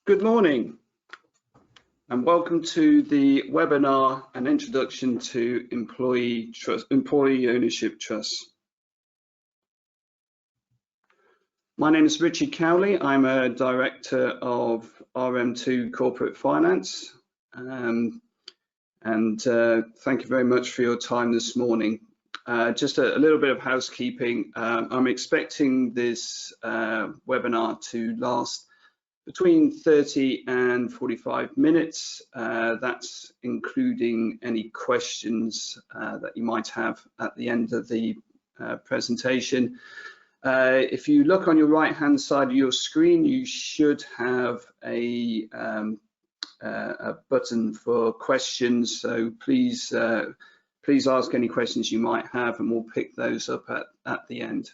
Good morning and welcome to the webinar, An Introduction to Employee Ownership Trust. My name is Richard Cowley. I'm a Director of RM2 Corporate Finance and thank you very much for your time this morning. Just a little bit of housekeeping. I'm expecting this webinar to last between 30 and 45 minutes. That's including any questions that you might have at the end of the presentation. If you look on your right hand side of your screen, you should have a button for questions, so please ask any questions you might have and we'll pick those up at the end.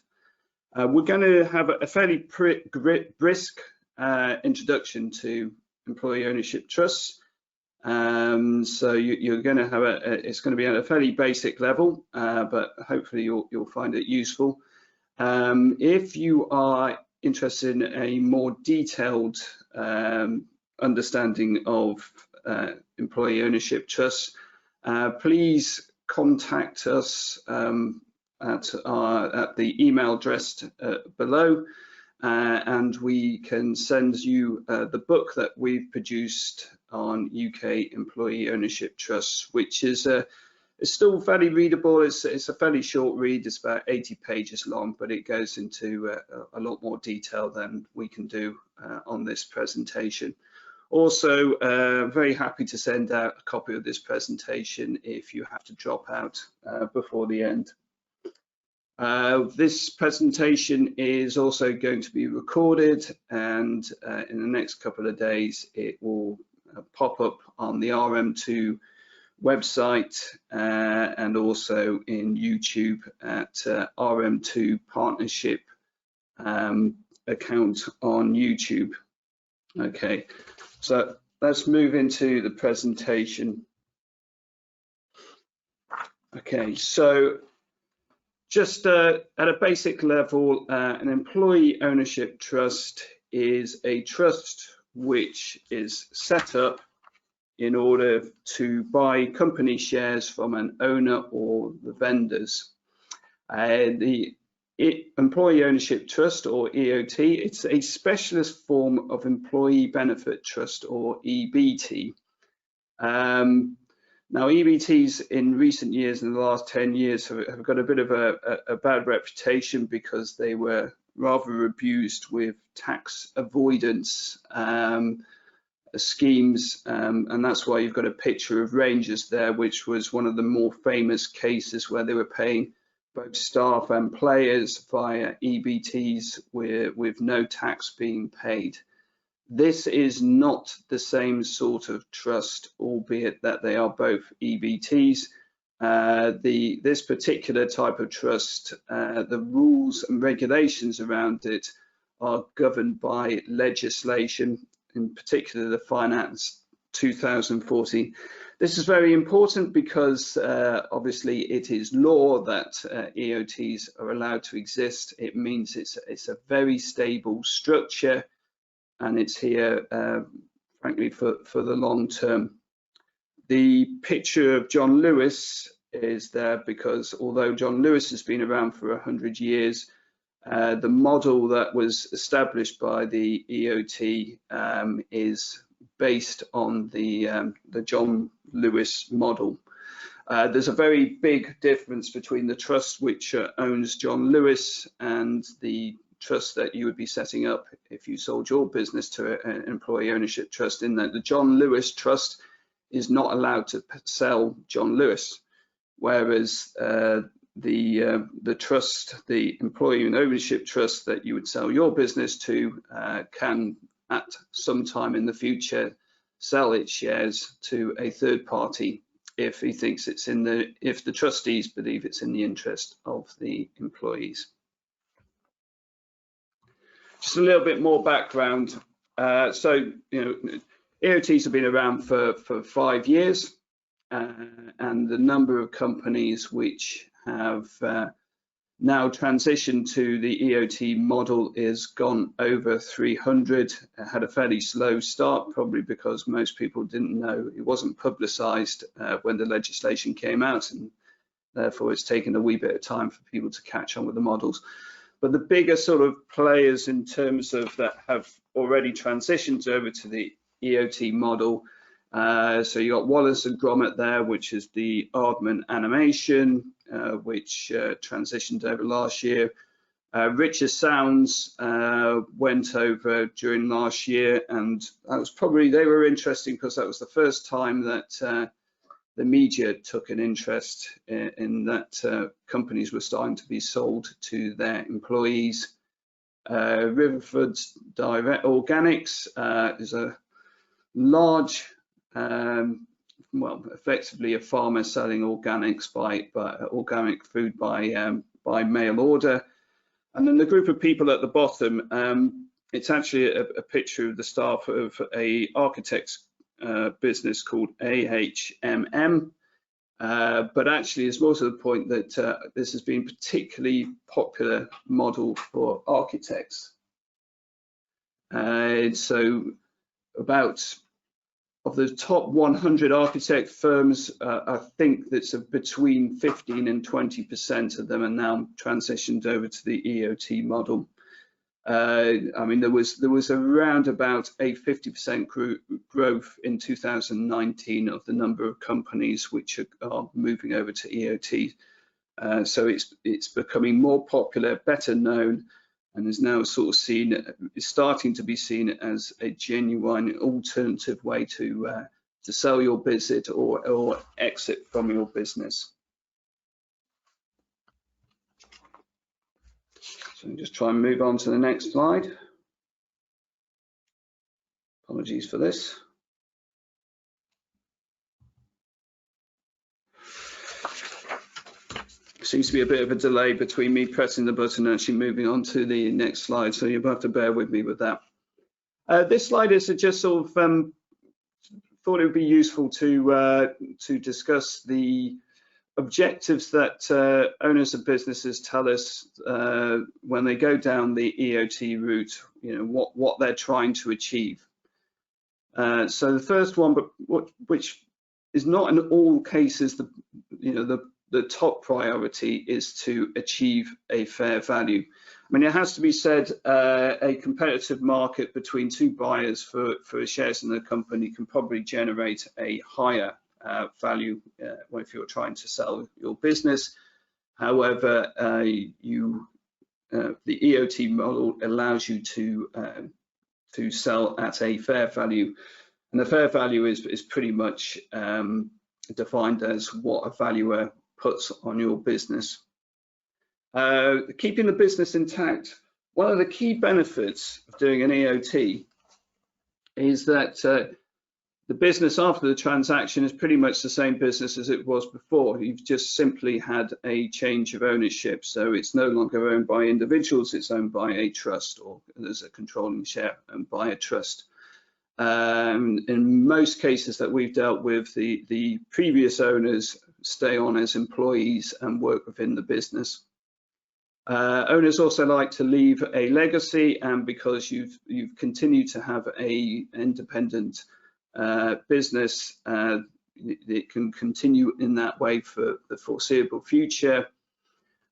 We're going to have a fairly brisk introduction to employee ownership trusts. So you're going to have it's going to be at a fairly basic level, but hopefully you'll find it useful. If you are interested in a more detailed understanding of employee ownership trusts, please contact us at the email address below. And we can send you the book that we've produced on UK employee ownership trusts, which is it's still fairly readable. It's a fairly short read. It's about 80 pages long, but it goes into a lot more detail than we can do on this presentation. Also, very happy to send out a copy of this presentation if you have to drop out before the end. This presentation is also going to be recorded, and in the next couple of days it will pop up on the RM2 website and also in YouTube at RM2 Partnership account on YouTube. Okay, so let's move into the presentation. Okay, so just at a basic level, an employee ownership trust is a trust which is set up in order to buy company shares from an owner or the vendors. The employee ownership trust, or EOT, it's a specialist form of employee benefit trust, or EBT. Now, EBTs in recent years, in the last 10 years, have got a bit of a bad reputation because they were rather abused with tax avoidance schemes, and that's why you've got a picture of Rangers there, which was one of the more famous cases where they were paying both staff and players via EBTs with no tax being paid. This is not the same sort of trust, albeit that they are both EBTs. This particular type of trust, the rules and regulations around it are governed by legislation, in particular the Finance 2014. This is very important because obviously it is law that EOTs are allowed to exist. It means it's a very stable structure, and it's here, frankly, for the long term. The picture of John Lewis is there because although John Lewis has been around for 100 years, the model that was established by the EOT is based on the John Lewis model. There's a very big difference between the trust which owns John Lewis and the trust that you would be setting up if you sold your business to an employee ownership trust, in that the John Lewis trust is not allowed to sell John Lewis, whereas the trust, the employee ownership trust that you would sell your business to, can at some time in the future sell its shares to a third party if he thinks it's if the trustees believe it's in the interest of the employees. Just a little bit more background. So, EOTs have been around for 5 years, and the number of companies which have now transition to the EOT model is gone over 300. It had a fairly slow start, probably because most people didn't know, it wasn't publicized when the legislation came out, and therefore it's taken a wee bit of time for people to catch on with the models. But the bigger sort of players in terms of that have already transitioned over to the EOT model. So you got Wallace and Gromit there, which is the Aardman animation, which transitioned over last year. Richer Sounds went over during last year, and that was probably, they were interesting because that was the first time that the media took an interest in that companies were starting to be sold to their employees. Riverford's Direct Organics is a large, well, effectively a farmer selling organics by organic food by mail order. And then the group of people at the bottom, it's actually a picture of the staff of a architect's business called AHMM, but actually it's more to the point that this has been a particularly popular model for architects. So about, of the top 100 architect firms, I think that's between 15 and 20% of them are now transitioned over to the EOT model. I mean, there was around about a 50% growth in 2019 of the number of companies which are moving over to EOT. So it's becoming more popular, better known, and is now sort of seen, is starting to be seen as a genuine alternative way to sell your business or exit from your business. So just try and move on to the next slide. Apologies for this. Seems to be a bit of a delay between me pressing the button and actually moving on to the next slide, so you'll have to bear with me with that. This slide is just sort of thought it would be useful to discuss the objectives that owners of businesses tell us when they go down the EOT route, you know, what they're trying to achieve. So the first one, but which is not in all cases the top priority, is to achieve a fair value. I mean, it has to be said, a competitive market between two buyers for shares in the company can probably generate a higher value if you're trying to sell your business. However, the EOT model allows you to sell at a fair value, and the fair value is pretty much defined as what a valuer puts on your business. Keeping the business intact. One of the key benefits of doing an EOT is that the business after the transaction is pretty much the same business as it was before. You've just simply had a change of ownership. So it's no longer owned by individuals, it's owned by a trust, or there's a controlling share owned by a trust. In most cases that we've dealt with, the previous owners stay on as employees and work within the business. Owners also like to leave a legacy, and because you've continued to have a independent business, it can continue in that way for the foreseeable future.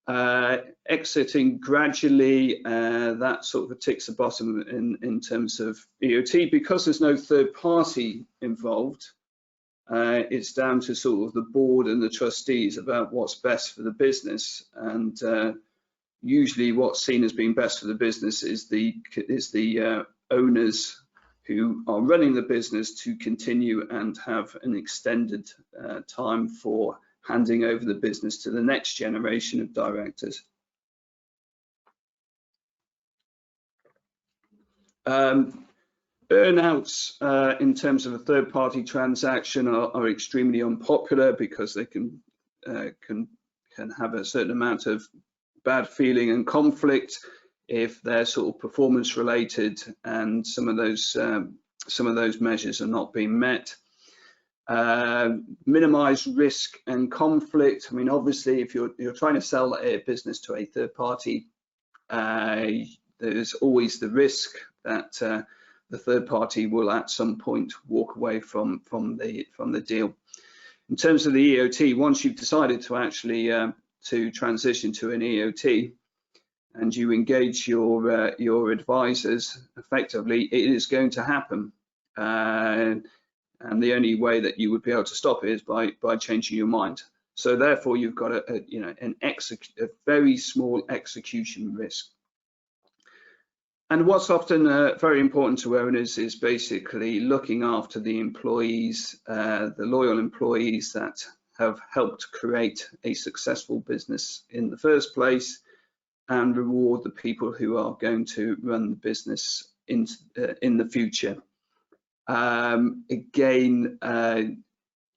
Exiting gradually, that sort of ticks the bottom in terms of EOT, because there's no third party involved. It's down to sort of the board and the trustees about what's best for the business, and usually what's seen as being best for the business is the owners who are running the business to continue and have an extended time for handing over the business to the next generation of directors. Earnouts in terms of a third-party transaction are extremely unpopular, because they can have a certain amount of bad feeling and conflict if they're sort of performance related, and some of those measures are not being met. Minimize risk and conflict. I mean, obviously, if you're trying to sell a business to a third party, there's always the risk that the third party will at some point walk away from the deal. In terms of the EOT, once you've decided to actually to transition to an EOT and you engage your advisors, effectively it is going to happen. And the only way that you would be able to stop it is by changing your mind. So therefore, you've got a very small execution risk. And what's often very important to owners is basically looking after the employees, the loyal employees that have helped create a successful business in the first place, and reward the people who are going to run the business in the future. Again,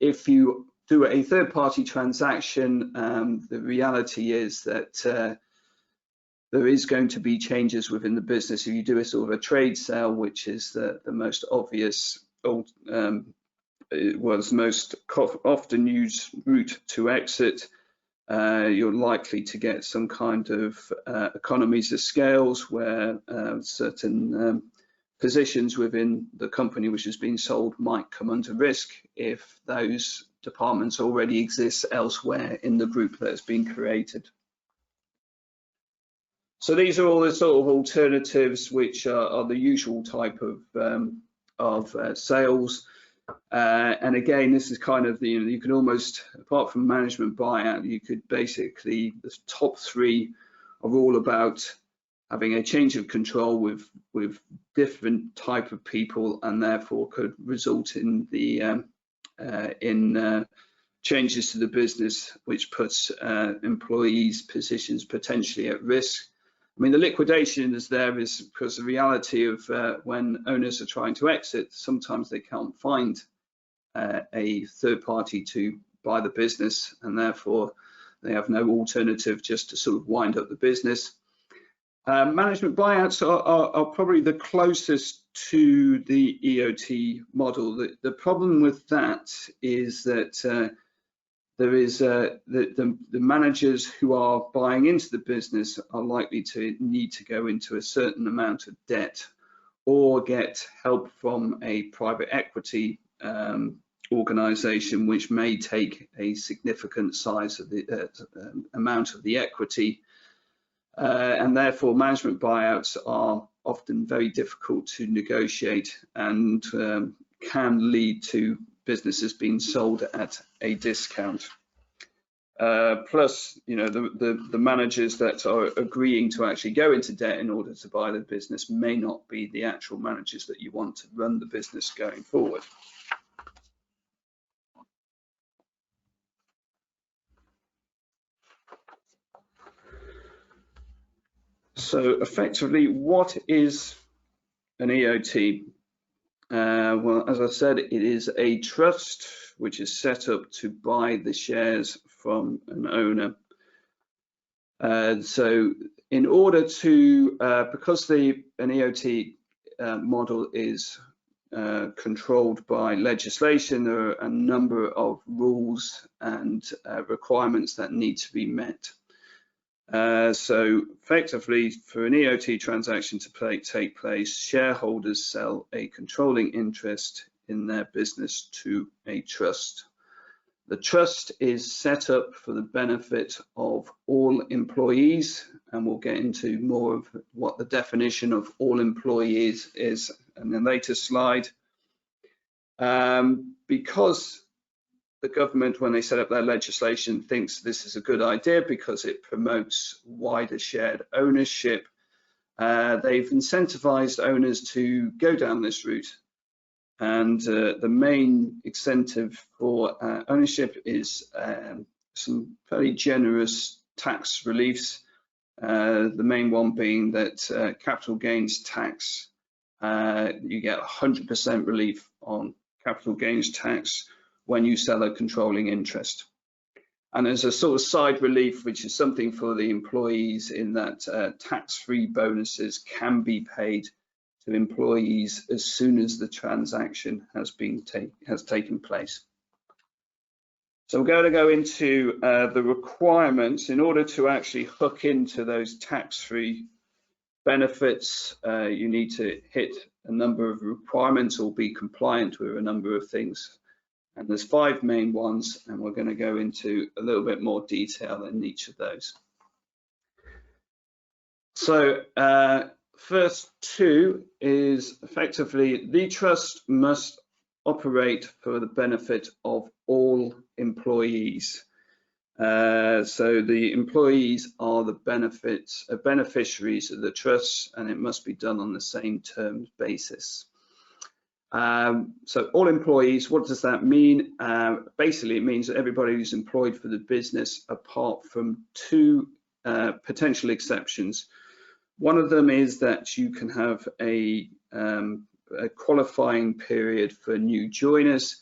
if you do a third-party transaction, the reality is that there is going to be changes within the business. If you do a sort of a trade sale, which is the most obvious, was most often used route to exit, you're likely to get some kind of economies of scales where certain positions within the company which has been sold might come under risk if those departments already exist elsewhere in the group that has been created. So these are all the sort of alternatives which are the usual type of sales. And again, this is kind of you can almost, apart from management buyout, you could basically, the top three are all about having a change of control with different type of people, and therefore could result in the changes to the business, which puts employees' positions potentially at risk. I mean, the liquidation is there is because the reality of when owners are trying to exit, sometimes they can't find a third party to buy the business, and therefore they have no alternative just to sort of wind up the business. Management buyouts are probably the closest to the EOT model. The problem with that is that there is the managers who are buying into the business are likely to need to go into a certain amount of debt or get help from a private equity organization, which may take a significant size of the amount of the equity. And therefore, management buyouts are often very difficult to negotiate and can lead to businesses being sold at a discount. Plus, the managers that are agreeing to actually go into debt in order to buy the business may not be the actual managers that you want to run the business going forward. So effectively, what is an EOT? Well, as I said, it is a trust which is set up to buy the shares from an owner. So in order to, because an EOT model is controlled by legislation, there are a number of rules and requirements that need to be met. So effectively, for an EOT transaction to take place, shareholders sell a controlling interest in their business to a trust. The trust is set up for the benefit of all employees, and we'll get into more of what the definition of all employees is in a later slide. Because the government, when they set up their legislation, thinks this is a good idea because it promotes wider shared ownership. They've incentivized owners to go down this route. And the main incentive for ownership is some very generous tax reliefs. The main one being that capital gains tax, you get 100% relief on capital gains tax when you sell a controlling interest. And there's a sort of side relief, which is something for the employees, in that tax-free bonuses can be paid to employees as soon as the transaction has taken place. So we're going to go into the requirements in order to actually hook into those tax-free benefits. You need to hit a number of requirements or be compliant with a number of things. And there's 5 main ones, and we're going to go into a little bit more detail in each of those. So first 2 is effectively the trust must operate for the benefit of all employees. So the employees are the beneficiaries of the trust, and it must be done on the same terms basis. So all employees, what does that mean? Basically, it means that everybody who's employed for the business, apart from 2 potential exceptions. One of them is that you can have a qualifying period for new joiners.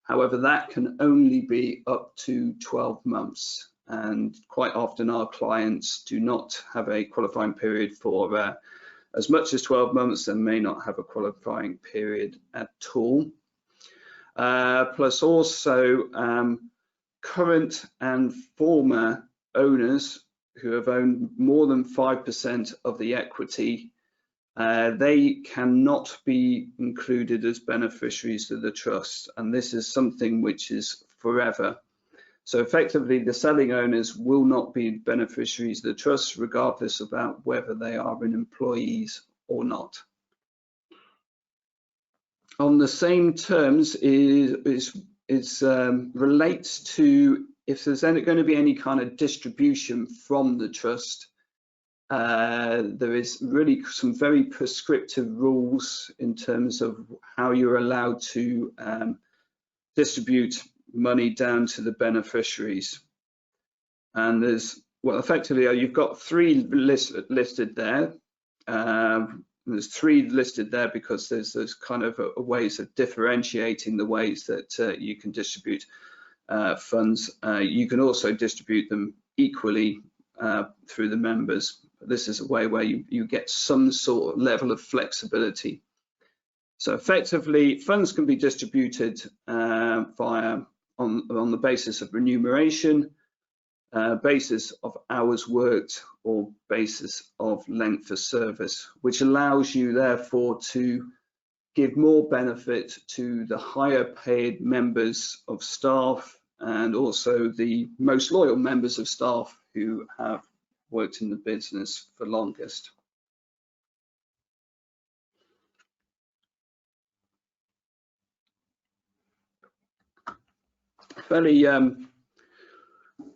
However, that can only be up to 12 months. And quite often our clients do not have a qualifying period for as much as 12 months and may not have a qualifying period at all. Plus also current and former owners who have owned more than 5% of the equity, they cannot be included as beneficiaries of the trust, and this is something which is forever. So effectively, the selling owners will not be beneficiaries of the trust, regardless about whether they are employees or not. On the same terms relates to if there's going to be any kind of distribution from the trust. There is really some very prescriptive rules in terms of how you're allowed to distribute money down to the beneficiaries. And there's, well, effectively, you've got 3 listed there. There's 3 listed there because there's kind of ways of differentiating the ways that you can distribute funds. You can also distribute them equally through the members. This is a way where you get some sort of level of flexibility. So effectively, funds can be distributed on the basis of remuneration, basis of hours worked, or basis of length of service, which allows you therefore to give more benefit to the higher paid members of staff and also the most loyal members of staff who have worked in the business for longest. Fairly an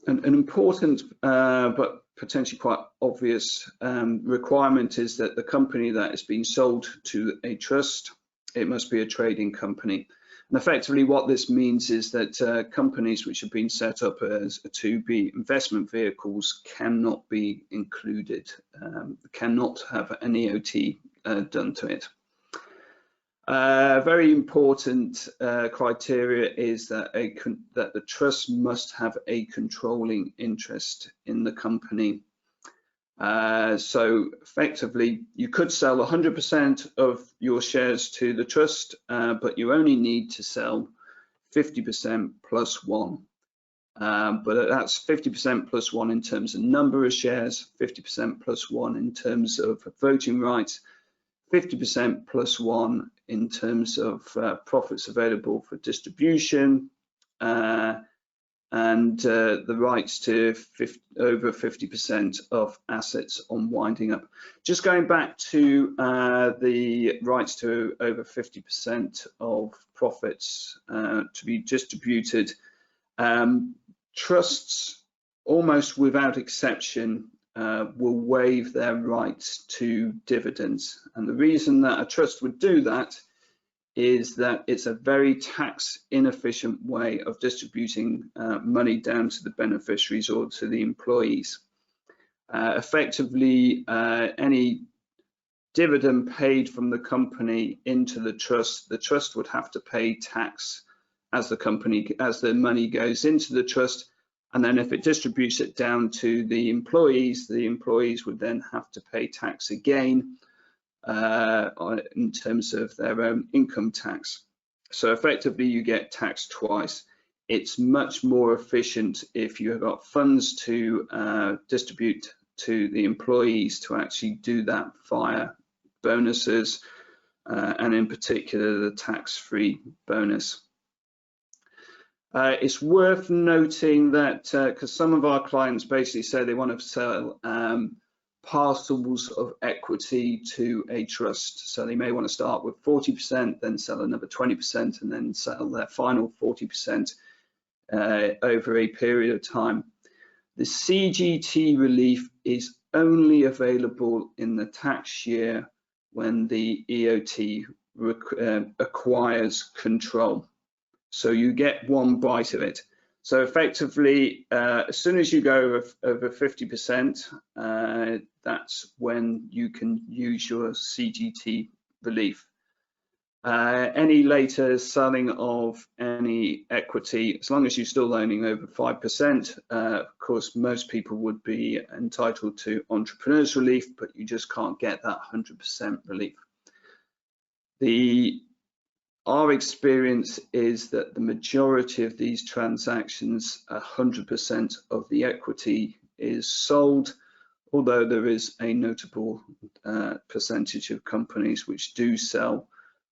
important but potentially quite obvious requirement is that the company that is being sold to a trust, it must be a trading company. And effectively what this means is that companies which have been set up as to be investment vehicles cannot be included, cannot have an EOT done to it. Very important criteria is that the trust must have a controlling interest in the company. So effectively, you could sell 100% of your shares to the trust, but you only need to sell 50% plus 1. But that's 50% plus 1 in terms of number of shares, 50% plus 1 in terms of voting rights, 50% plus 1 in terms of profits available for distribution, and the rights to over 50% of assets on winding up. Just going back to the rights to over 50% of profits to be distributed, trusts almost without exception will waive their rights to dividends. And the reason that a trust would do that is that it's a very tax inefficient way of distributing money down to the beneficiaries or to the employees. Effectively, any dividend paid from the company into the trust would have to pay tax as the money goes into the trust, and then if it distributes it down to the employees would then have to pay tax again in terms of their own income tax. So effectively you get taxed twice. It's much more efficient if you've got funds to distribute to the employees to actually do that via bonuses, and in particular the tax-free bonus. It's worth noting that because some of our clients basically say they want to sell parcels of equity to a trust. So they may want to start with 40%, then sell another 20%, and then sell their final 40% over a period of time. The CGT relief is only available in the tax year when the EOT acquires control. So you get one bite of it. So effectively, as soon as you go over 50%, that's when you can use your CGT relief. Any later selling of any equity, as long as you're still owning over 5%, of course, most people would be entitled to entrepreneurs relief, but you just can't get that 100% relief. Our experience is that the majority of these transactions, 100% of the equity is sold, although there is a notable percentage of companies which do sell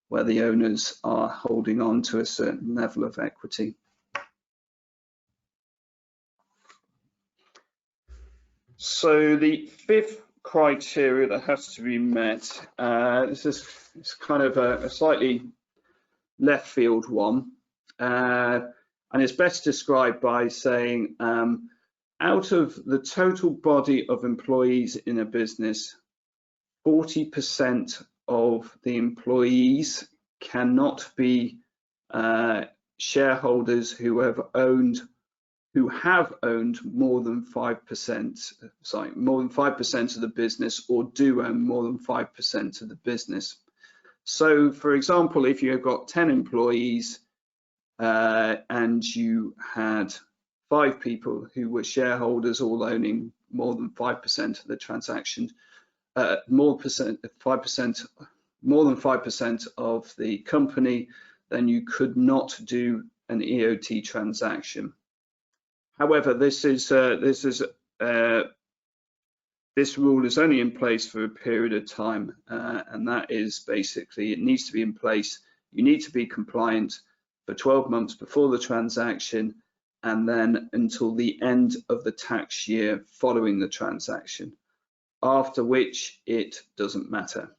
where the owners are holding on to a certain level of equity. So the fifth criteria that has to be met, this is kind of a slightly left field one, and it's best described by saying out of the total body of employees in a business, 40% of the employees cannot be shareholders who have owned more than 5%, more than 5% of the business, or do own more than 5% of the business. So, for example, if you've got 10 employees and you had 5 people who were shareholders all owning more than 5% of the transaction, more than 5% of the company, then you could not do an EOT transaction. However, this rule is only in place for a period of time, and that is basically, it needs to be in place. You need to be compliant for 12 months before the transaction, and then until the end of the tax year following the transaction, after which it doesn't matter.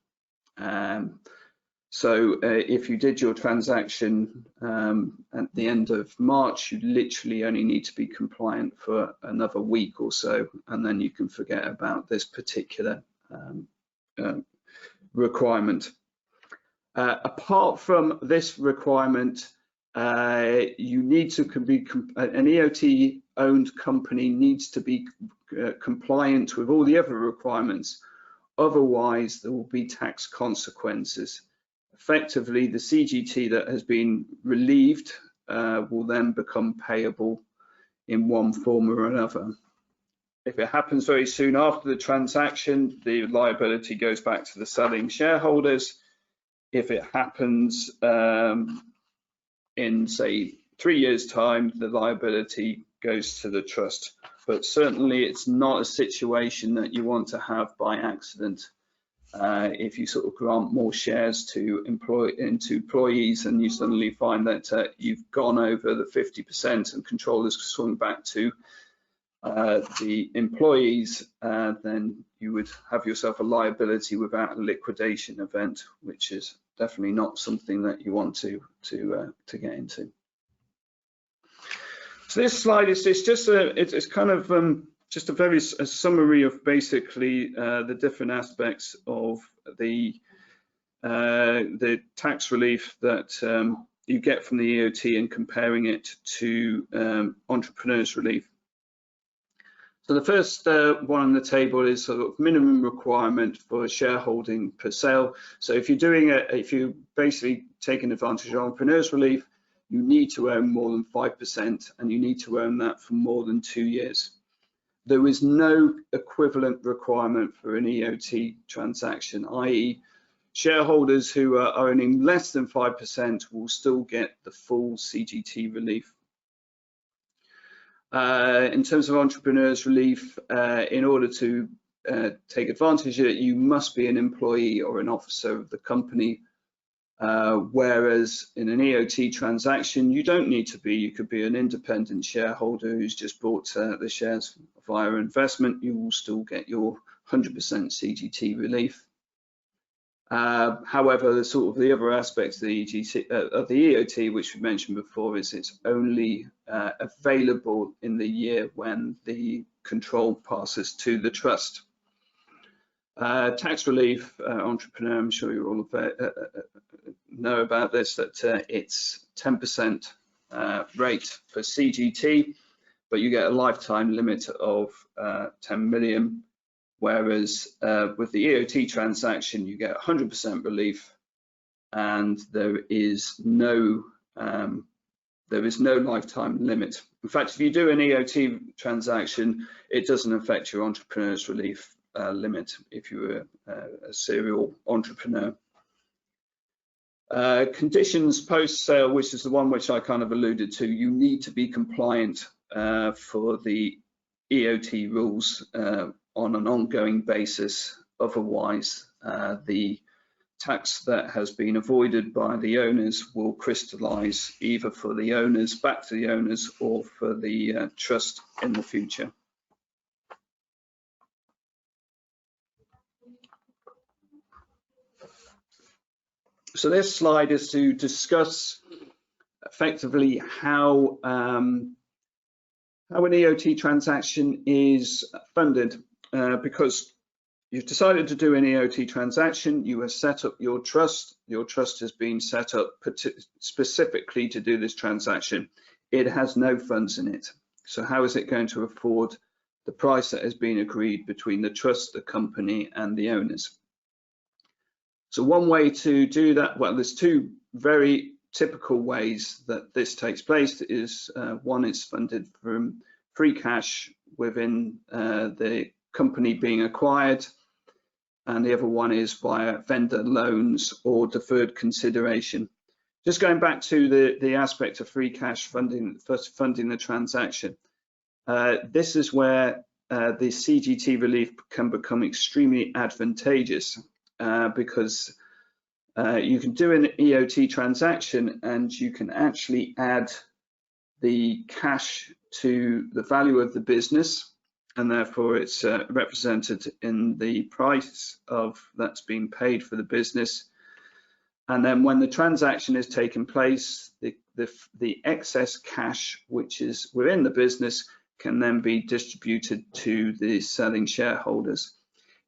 So if you did your transaction at the end of March, you literally only need to be compliant for another week or so, and then you can forget about this particular requirement. Apart from this requirement, you need to be, an EOT owned company needs to be compliant with all the other requirements. Otherwise, there will be tax consequences. Effectively, the CGT that has been relieved will then become payable in one form or another. If it happens very soon after the transaction, the liability goes back to the selling shareholders. If it happens in, say, 3 years' time, the liability goes to the trust. But certainly it's not a situation that you want to have by accident. If you sort of grant more shares to employees and you suddenly find that you've gone over the 50% and control has swung back to the employees, then you would have yourself a liability without a liquidation event, which is definitely not something that you want to get into. So this slide is just it's kind of just a summary of basically the different aspects of the tax relief that you get from the EOT and comparing it to entrepreneurs relief. So the first one on the table is sort of minimum requirement for shareholding per sale. So if you're basically taking advantage of entrepreneurs relief, you need to own more than 5%, and you need to own that for more than 2 years. There is no equivalent requirement for an EOT transaction, i.e. shareholders who are owning less than 5% will still get the full CGT relief. In terms of entrepreneurs relief, in order to take advantage of it, you must be an employee or an officer of the company, whereas in an EOT transaction, you don't need to be. You could be an independent shareholder who's just bought the shares via investment. You will still get your 100% CGT relief. However, the other aspects of the EOT, which we mentioned before, is it's only available in the year when the control passes to the trust. Tax relief, entrepreneur, I'm sure you all know about this, that it's 10% rate for CGT, but you get a lifetime limit of 10 million. Whereas with the EOT transaction, you get 100% relief, and there is no lifetime limit. In fact, if you do an EOT transaction, it doesn't affect your entrepreneur's relief limit if you're a serial entrepreneur. Conditions post-sale, which is the one which I kind of alluded to, you need to be compliant for the EOT rules on an ongoing basis. Otherwise, the tax that has been avoided by the owners will crystallize either for the owners, back to the owners, or for the trust in the future. So this slide is to discuss effectively how an EOT transaction is funded. Because you've decided to do an EOT transaction, you have set up your trust. Your trust has been set up specifically to do this transaction. It has no funds in it. So how is it going to afford the price that has been agreed between the trust, the company, and the owners? So one way to do that, well, there's two very typical ways that this takes place. Is one is funded from free cash within the company being acquired, and the other one is via vendor loans or deferred consideration. Just going back to the aspect of free cash funding, first funding the transaction, this is where the CGT relief can become extremely advantageous, because you can do an EOT transaction and you can actually add the cash to the value of the business, and therefore it's represented in the price of that's being paid for the business. And then when the transaction is taking place, the excess cash which is within the business can then be distributed to the selling shareholders.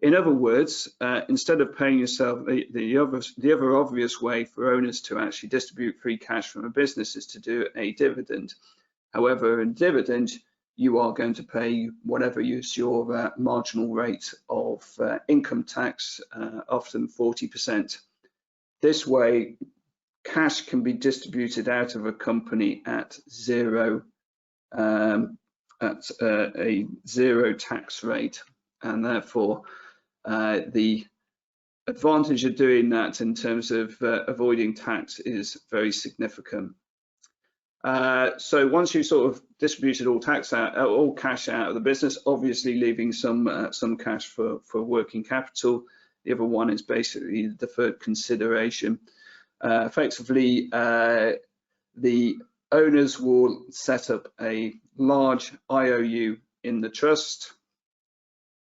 In other words, instead of paying yourself, the other obvious way for owners to actually distribute free cash from a business is to do a dividend. However, in dividend, you are going to pay whatever is your marginal rate of income tax, often 40%. This way, cash can be distributed out of a company at zero, at a zero tax rate, and therefore the advantage of doing that in terms of avoiding tax is very significant. So once you sort of distributed all cash out of the business, obviously leaving some cash for working capital. The other one is basically the deferred consideration. Effectively, the owners will set up a large IOU in the trust,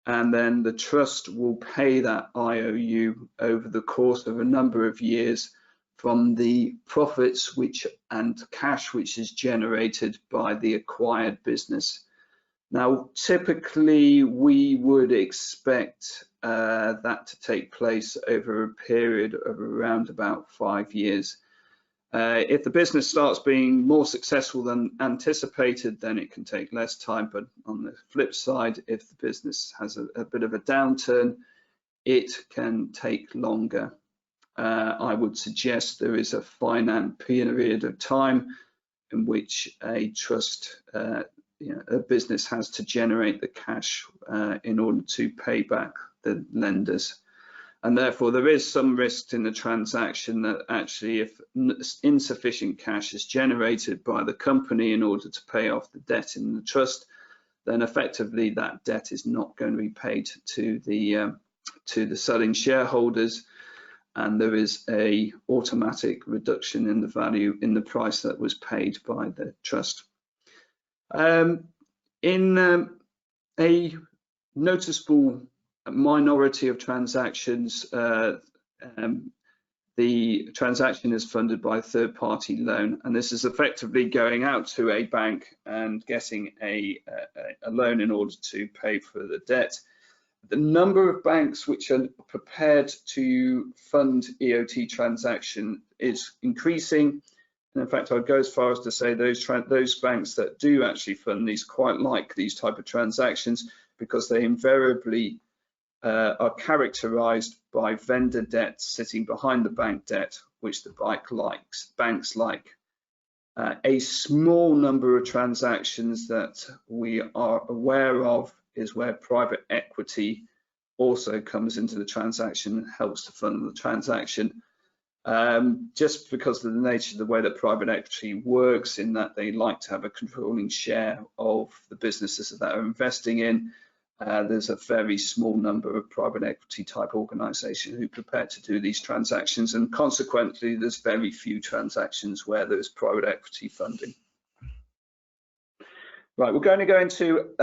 and then the trust will pay that IOU over the course of a number of years from the profits and cash which is generated by the acquired business. Now, typically we would expect that to take place over a period of around about 5 years. If the business starts being more successful than anticipated, then it can take less time. But on the flip side, if the business has a bit of a downturn, it can take longer. I would suggest there is a finite period of time in which a trust, a business has to generate the cash in order to pay back the lenders. And therefore there is some risk in the transaction that actually if insufficient cash is generated by the company in order to pay off the debt in the trust, then effectively that debt is not going to be paid to the selling shareholders, and there is a automatic reduction in the value in the price that was paid by the trust. In a noticeable minority of transactions, the transaction is funded by a third-party loan, and this is effectively going out to a bank and getting a loan in order to pay for the debt. The number of banks which are prepared to fund EOT transaction is increasing. And in fact, I'd go as far as to say those banks that do actually fund these quite like these type of transactions, because they invariably are characterized by vendor debt sitting behind the bank debt, which the banks like. A small number of transactions that we are aware of is where private equity also comes into the transaction and helps to fund the transaction. Just because of the nature of the way that private equity works, in that they like to have a controlling share of the businesses that they're investing in. There's a very small number of private equity type organisations who are prepared to do these transactions, and consequently there's very few transactions where there's private equity funding. Right, we're going to go into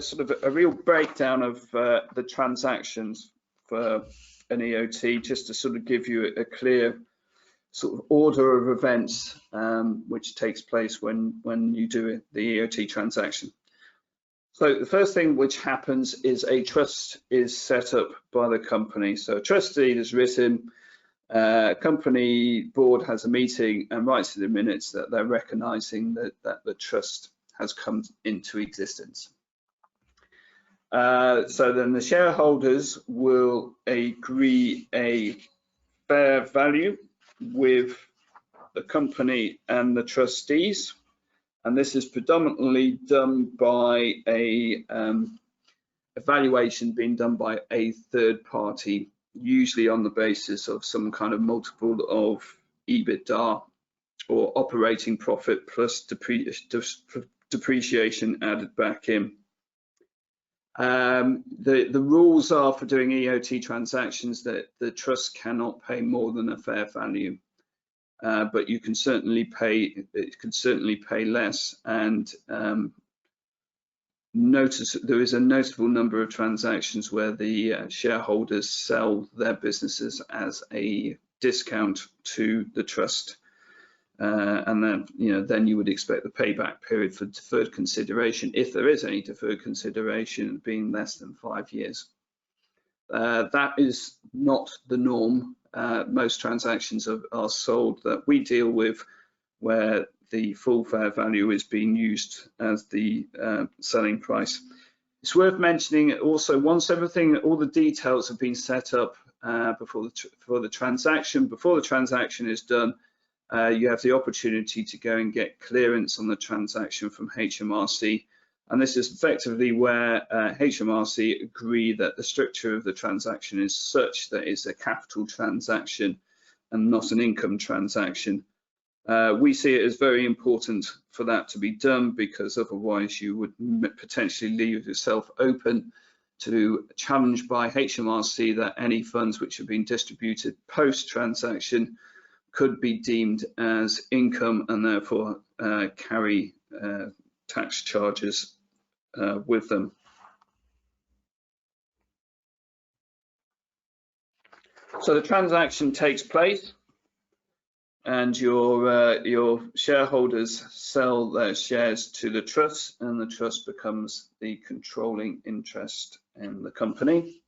sort of a real breakdown of the transactions for an EOT, just to sort of give you a clear sort of order of events which takes place when you do the EOT transaction. So the first thing which happens is a trust is set up by the company. So a trust deed is written, company board has a meeting and writes in the minutes that they're recognising that the trust has come into existence. So then the shareholders will agree a fair value with the company and the trustees. And this is predominantly done by a evaluation being done by a third party, usually on the basis of some kind of multiple of EBITDA or operating profit plus depreciation added back in. The rules are for doing EOT transactions that the trust cannot pay more than a fair value. But you can certainly pay. It can certainly pay less, and notice there is a notable number of transactions where the shareholders sell their businesses as a discount to the trust, and then then you would expect the payback period for deferred consideration, if there is any deferred consideration, being less than 5 years. That is not the norm. Most transactions are sold that we deal with where the full fair value is being used as the selling price. It's worth mentioning also, once all the details have been set up before the transaction is done, you have the opportunity to go and get clearance on the transaction from HMRC. And this is effectively where HMRC agree that the structure of the transaction is such that it's a capital transaction and not an income transaction. We see it as very important for that to be done, because otherwise you would potentially leave yourself open to challenge by HMRC that any funds which have been distributed post-transaction could be deemed as income and therefore carry tax charges with them. So the transaction takes place, and your shareholders sell their shares to the trust, and the trust becomes the controlling interest in the company.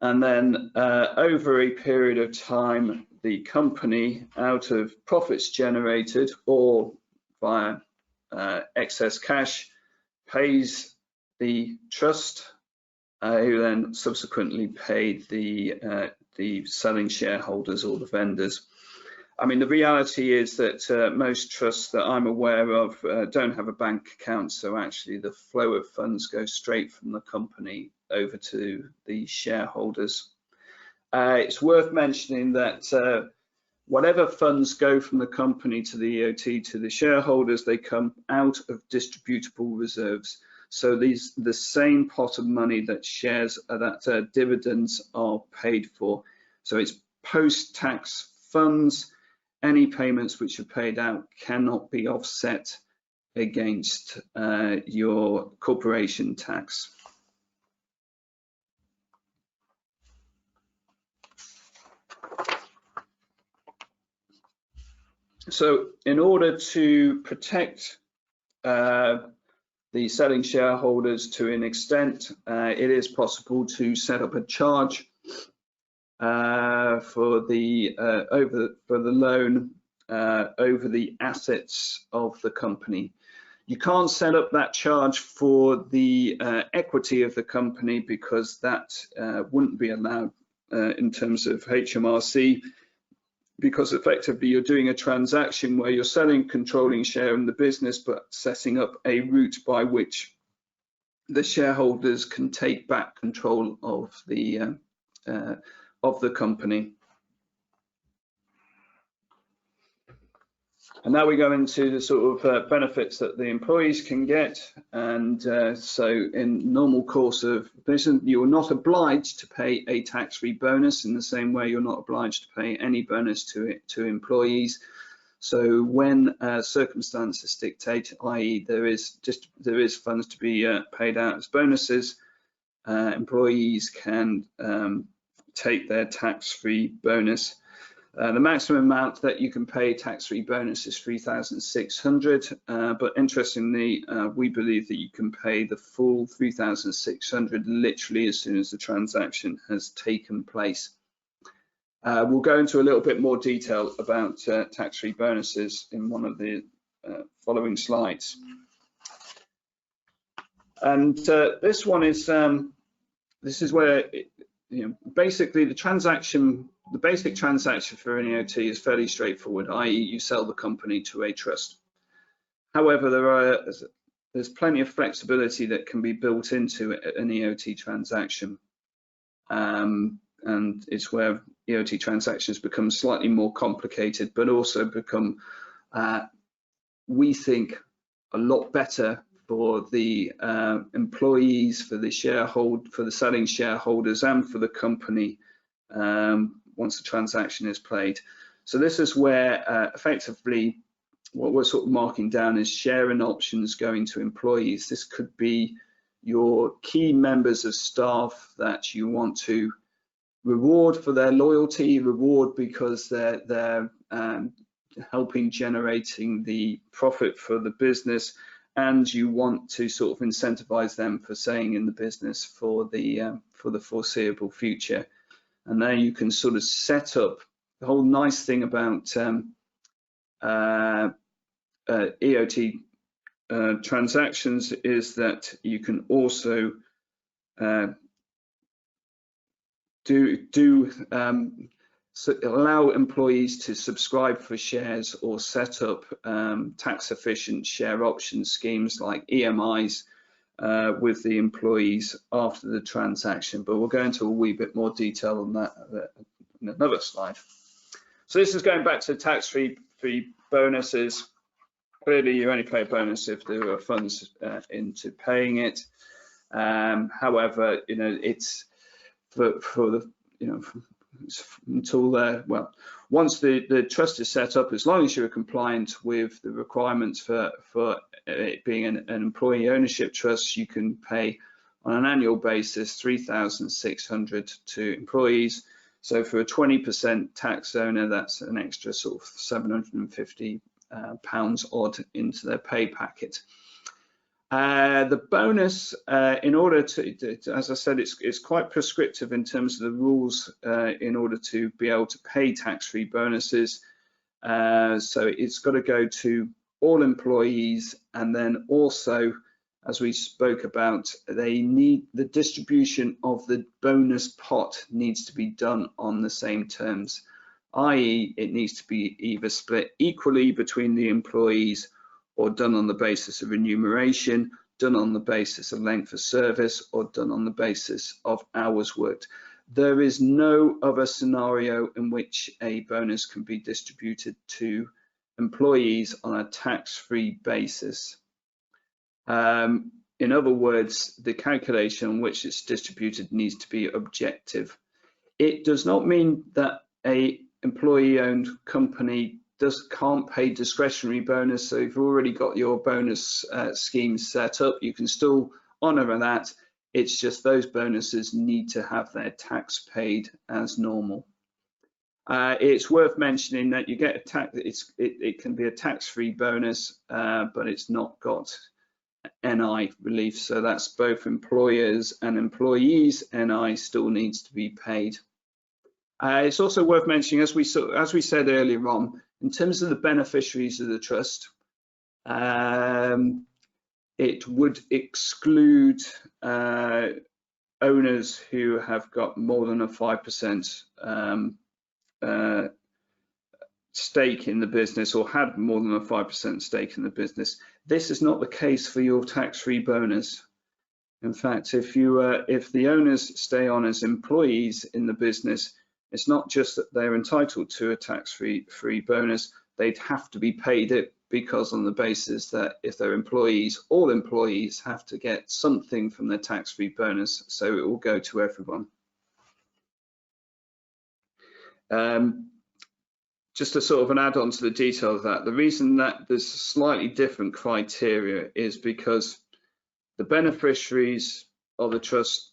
And then over a period of time, the company, out of profits generated or via excess cash, pays the trust, who then subsequently paid the selling shareholders or the vendors. I mean, the reality is that most trusts that I'm aware of don't have a bank account, so actually the flow of funds goes straight from the company over to the shareholders. It's worth mentioning that whatever funds go from the company to the EOT to the shareholders, they come out of distributable reserves. So the same pot of money that dividends are paid for. So it's post-tax funds. Any payments which are paid out cannot be offset against your corporation tax. So in order to protect the selling shareholders to an extent, it is possible to set up a charge for the loan over the assets of the company. You can't set up that charge for the equity of the company because that wouldn't be allowed in terms of HMRC, because effectively you're doing a transaction where you're selling controlling share in the business but setting up a route by which the shareholders can take back control of the company. And now we go into the sort of benefits that the employees can get. And so in normal course of business, you're not obliged to pay a tax-free bonus in the same way you're not obliged to pay any bonus to employees. So when circumstances dictate, i.e. there is funds to be paid out as bonuses, employees can take their tax-free bonus. The maximum amount that you can pay tax-free bonus is $3,600, but interestingly, we believe that you can pay the full $3,600 literally as soon as the transaction has taken place. We'll go into a little bit more detail about tax-free bonuses in one of the following slides. And this one is this is where basically the basic transaction for an EOT is fairly straightforward, i.e. you sell the company to a trust. However, there's plenty of flexibility that can be built into an EOT transaction. And it's where EOT transactions become slightly more complicated, but also become, we think, a lot better for the employees, for the selling shareholders, and for the company once the transaction is played. So this is where effectively what we're sort of marking down is share and options going to employees. This could be your key members of staff that you want to reward for their loyalty, reward because they're helping generating the profit for the business, and you want to sort of incentivize them for staying in the business for the foreseeable future. And then you can sort of set up the whole nice thing about EOT transactions is that you can also allow employees to subscribe for shares or set up tax efficient share option schemes like EMIs with the employees after the transaction, but we'll go into a wee bit more detail on that in another slide. So this is going back to tax-free bonuses. Clearly, you only pay a bonus if there are funds into paying it. However, it's for the until well, once the trust is set up, as long as you're compliant with the requirements for it being an employee ownership trust, you can pay on an annual basis $3,600 to employees. So for a 20% tax owner, that's an extra sort of £750 odd into their pay packet. The bonus, in order to, as I said, it's quite prescriptive in terms of the rules in order to be able to pay tax-free bonuses. So it's got to go to all employees, and then also, as we spoke about, the distribution of the bonus pot needs to be done on the same terms, i.e. it needs to be either split equally between the employees or done on the basis of remuneration, done on the basis of length of service, or done on the basis of hours worked. There is no other scenario in which a bonus can be distributed to employees on a tax-free basis. In other words, the calculation on which it's distributed needs to be objective. It does not mean that a employee-owned company can't pay discretionary bonus. So if you've already got your bonus scheme set up, you can still honour that. It's just those bonuses need to have their tax paid as normal. It's worth mentioning that you get a tax. It can be a tax-free bonus, but it's not got NI relief. So that's both employers and employees. NI still needs to be paid. It's also worth mentioning, as we said earlier on, in terms of the beneficiaries of the trust, it would exclude owners who have got more than a 5% stake in the business, or had more than a 5% stake in the business. This is not the case for your tax-free bonus. In fact, if the owners stay on as employees in the business, it's not just that they're entitled to a tax-free bonus, they'd have to be paid it, because on the basis that if they're employees, all employees have to get something from their tax-free bonus, so it will go to everyone. Just a sort of an add-on to the detail of that, the reason that there's slightly different criteria is because the beneficiaries of the trust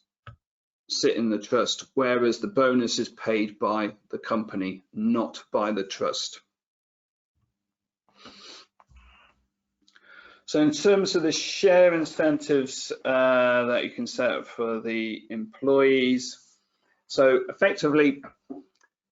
sit in the trust, whereas the bonus is paid by the company, not by the trust. So in terms of the share incentives that you can set up for the employees, so effectively,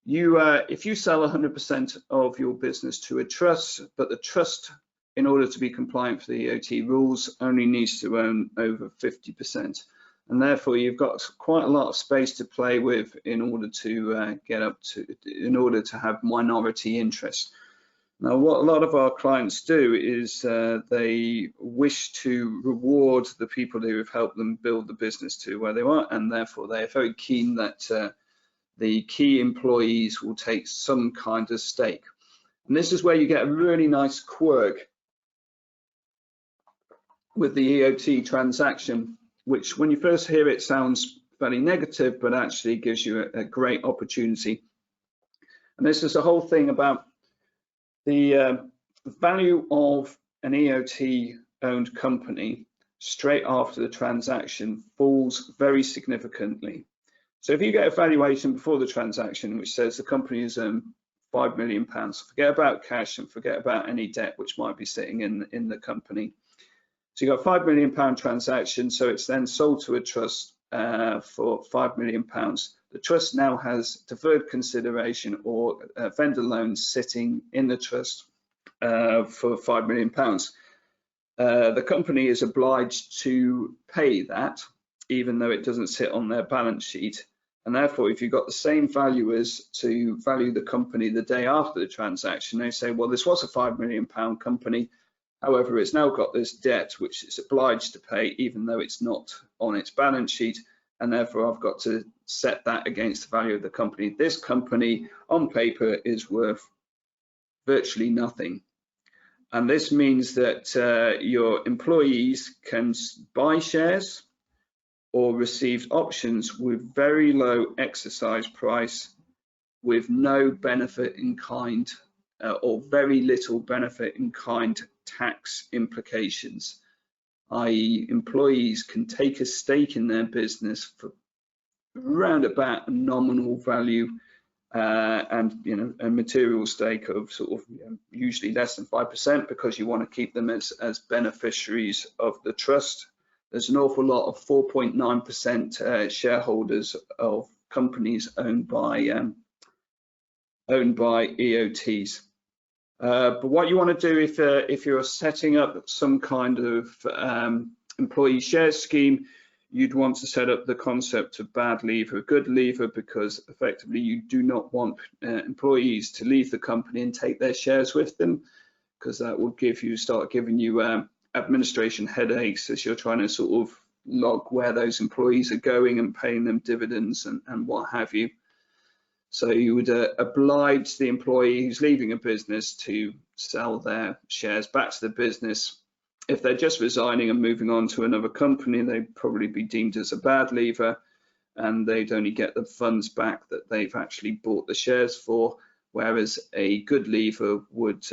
if you sell 100% of your business to a trust, but the trust, in order to be compliant for the EOT rules, only needs to own over 50%. And therefore you've got quite a lot of space to play with in order to have minority interest. Now, what a lot of our clients do is they wish to reward the people who have helped them build the business to where they are, and therefore they're very keen that the key employees will take some kind of stake. And this is where you get a really nice quirk with the EOT transaction, which when you first hear it sounds fairly negative, but actually gives you a great opportunity. And this is the whole thing about the value of an EOT owned company straight after the transaction falls very significantly. So if you get a valuation before the transaction which says the company has earned £5 million, forget about cash and forget about any debt which might be sitting in the company. So you've got £5 million transaction, so it's then sold to a trust for £5 million. The trust now has deferred consideration or vendor loans sitting in the trust for £5 million. The company is obliged to pay that, even though it doesn't sit on their balance sheet. And therefore, if you've got the same valuers to value the company the day after the transaction, they say, well, this was a £5 million company. However, it's now got this debt which it's obliged to pay, even though it's not on its balance sheet, and therefore I've got to set that against the value of the company. This company on paper is worth virtually nothing. And this means that your employees can buy shares or receive options with very low exercise price, with no benefit in kind or very little benefit in kind tax implications, i.e. employees can take a stake in their business for around about a nominal value and a material stake of sort of usually less than 5%, because you want to keep them as beneficiaries of the trust. There's an awful lot of 4.9% shareholders of companies owned by EOTs. But what you want to do if you're setting up some kind of employee share scheme, you'd want to set up the concept of bad leaver, good leaver, because effectively you do not want employees to leave the company and take their shares with them, because that will start giving you administration headaches as you're trying to sort of log where those employees are going and paying them dividends and what have you. So you would oblige the employee who's leaving a business to sell their shares back to the business. If they're just resigning and moving on to another company, they'd probably be deemed as a bad leaver, and they'd only get the funds back that they've actually bought the shares for, whereas a good leaver would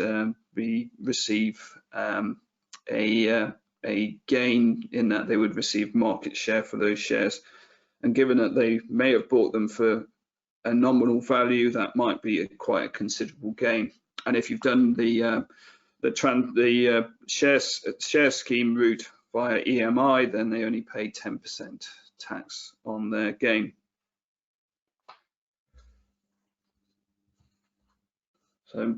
receive a gain in that they would receive market share for those shares. And given that they may have bought them for a nominal value, that might be quite a considerable gain. And if you've done the share scheme route via EMI, then they only pay 10% tax on their gain. So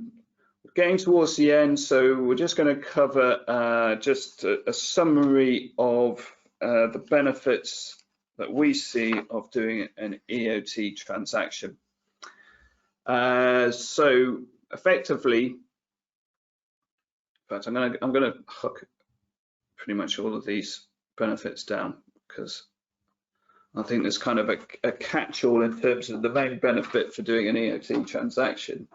getting towards the end, so we're just going to cover just a summary of the benefits that we see of doing an EOT transaction. So effectively, in fact, I'm going to hook pretty much all of these benefits down, because I think there's kind of a catch-all in terms of the main benefit for doing an EOT transaction.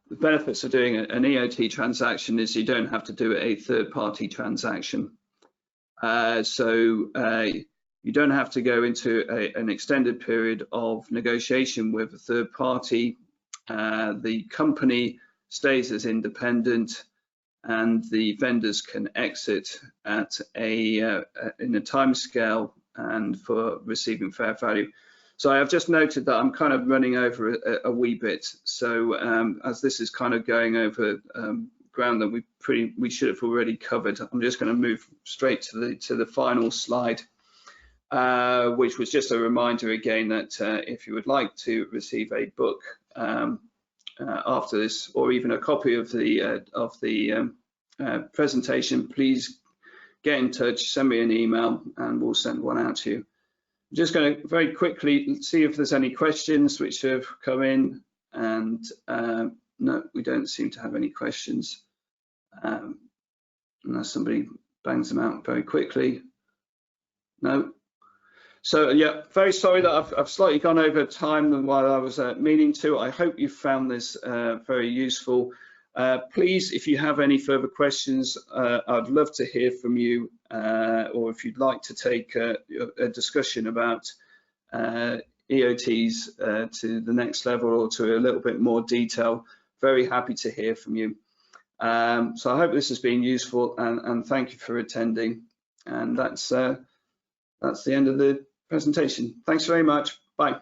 The benefits of doing an EOT transaction is you don't have to do a third-party transaction. You don't have to go into an extended period of negotiation with a third party. The company stays as independent, and the vendors can exit at in a time scale and for receiving fair value. So I've just noted that I'm kind of running over a wee bit. So as this is kind of going over ground that we should have already covered, I'm just going to move straight to the final slide, which was just a reminder again that if you would like to receive a book after this, or even a copy of the presentation, please get in touch, send me an email, and we'll send one out to you. I'm just going to very quickly see if there's any questions which have come in, and no, we don't seem to have any questions, unless somebody bangs them out very quickly. No. So yeah, very sorry that I've slightly gone over time than what I was meaning to. I hope you found this very useful. Please, if you have any further questions, I'd love to hear from you, or if you'd like to take a discussion about EOTs to the next level or to a little bit more detail, very happy to hear from you. So I hope this has been useful, and thank you for attending. And that's the end of the presentation. Thanks very much. Bye.